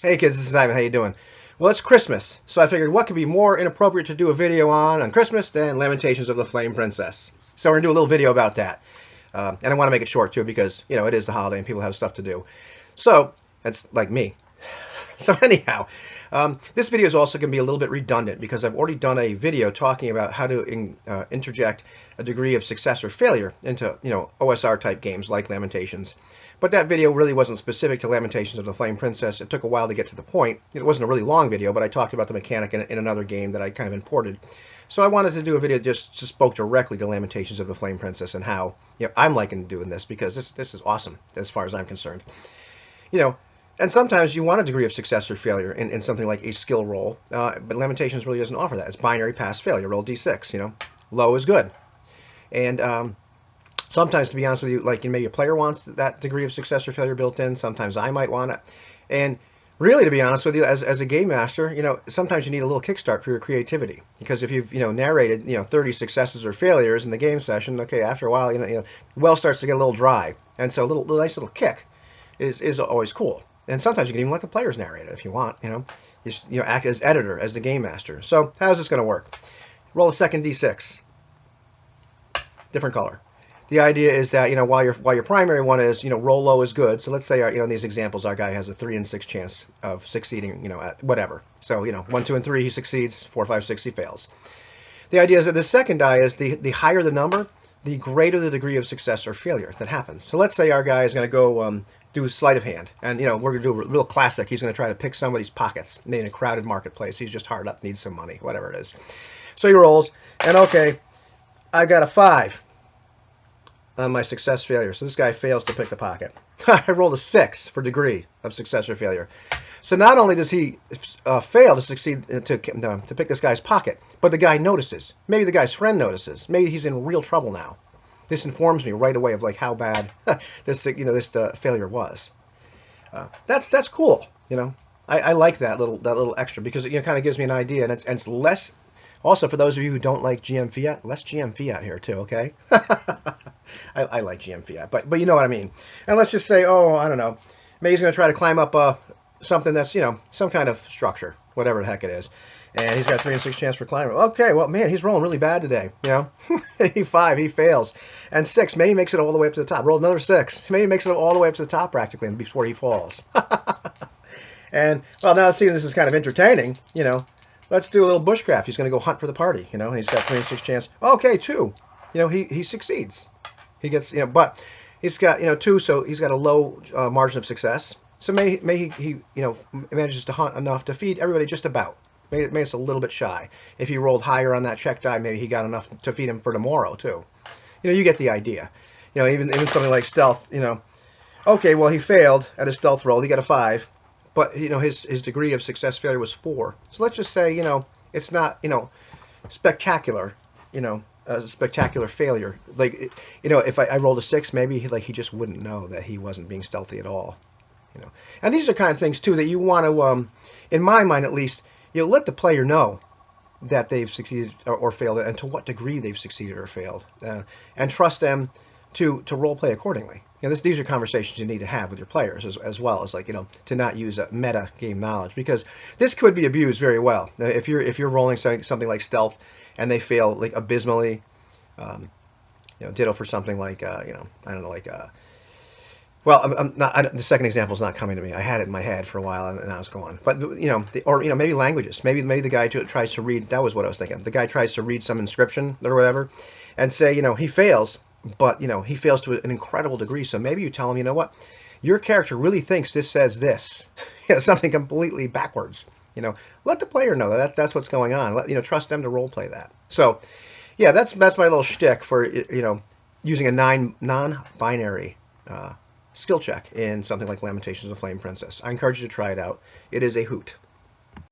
Hey kids, this is Simon. How you doing? Well, it's Christmas, so I figured what could be more inappropriate to do a video on Christmas than Lamentations of the Flame Princess. So we're gonna do a little video about that, and I want to make it short too because it is the holiday and people have stuff to do. So that's like me. So anyhow, this video is also going to be a little bit redundant because I've already done a video talking about how to interject a degree of success or failure into OSR type games like Lamentations. But that video really wasn't specific to Lamentations of the Flame Princess. It took a while to get to the point. It wasn't a really long video, but I talked about the mechanic in another game that I kind of imported. So I wanted to do a video just spoke directly to Lamentations of the Flame Princess and how I'm liking doing this because this is awesome as far as I'm concerned. You know, and sometimes you want a degree of success or failure in something like a skill roll, but Lamentations really doesn't offer that. It's binary pass failure. Roll d6. Low is good, and sometimes, to be honest with you, like maybe a player wants that degree of success or failure built in. Sometimes I might want it, and really, to be honest with you, as a game master, sometimes you need a little kickstart for your creativity because if you've narrated 30 successes or failures in the game session, okay, after a while, well starts to get a little dry, and so a little nice little kick is always cool. And sometimes you can even let the players narrate it if you want. You act as editor, as the game master. So how's this going to work? Roll a second d6, different color. The idea is that while your primary one is roll low is good. So let's say in these examples our guy has a 3 in 6 chance of succeeding at whatever. So 1, 2, and 3 he succeeds. 4, 5, 6 he fails. The idea is that the second die is the higher the number, the greater the degree of success or failure that happens. So let's say our guy is going to go do sleight of hand, and we're going to do a real classic. He's going to try to pick somebody's pockets in a crowded marketplace. He's just hard up, needs some money, whatever it is. So he rolls, and okay, I got a 5 on my success failure. So this guy fails to pick the pocket. I rolled a 6 for degree of success or failure. So not only does he fail to succeed to pick this guy's pocket, but the guy notices. Maybe the guy's friend notices. Maybe he's in real trouble now. This informs me right away of like how bad this failure was. That's cool. I like that little extra because it kind of gives me an idea, and it's less. Also, for those of you who don't like GM Fiat, less GM Fiat here too. Okay. I like GM Fiat, but you know what I mean. And let's just say, I don't know, maybe he's going to try to climb up something that's some kind of structure, whatever the heck it is. And he's got 3 in 6 chance for climbing. Okay, well, man, he's rolling really bad today. 5, he fails. And 6, maybe he makes it all the way up to the top. Roll another 6. Maybe he makes it all the way up to the top practically before he falls. And, well, now seeing this is kind of entertaining, let's do a little bushcraft. He's going to go hunt for the party, and he's got 3 in 6 chance. Okay, 2. He succeeds. He gets, but he's got, 2, so he's got a low margin of success. So may he manages to hunt enough to feed everybody just about. Maybe it's a little bit shy. If he rolled higher on that check die, maybe he got enough to feed him for tomorrow too. You get the idea. Even something like stealth. Okay, well he failed at his stealth roll. He got a 5, but his degree of success failure was 4. So let's just say it's not spectacular. A spectacular failure. Like if I rolled a 6, maybe he just wouldn't know that he wasn't being stealthy at all. And these are kind of things too that you want to, in my mind at least. Let the player know that they've succeeded or failed, and to what degree they've succeeded or failed, and trust them to role play accordingly. These are conversations you need to have with your players as well as to not use a meta game knowledge, because this could be abused very well. If you're rolling something like stealth and they fail like abysmally, ditto for something like I don't know, like well, the second example is not coming to me. I had it in my head for a while, and now it's gone. But maybe languages. Maybe the guy tries to read. That was what I was thinking. The guy tries to read some inscription or whatever, and say he fails, but he fails to an incredible degree. So maybe you tell him, what, your character really thinks this says this, something completely backwards. Let the player know that's what's going on. Trust them to role play that. So, yeah, that's my little shtick for using a non-binary skill check in something like Lamentations of the Flame Princess. I encourage you to try it out. It is a hoot.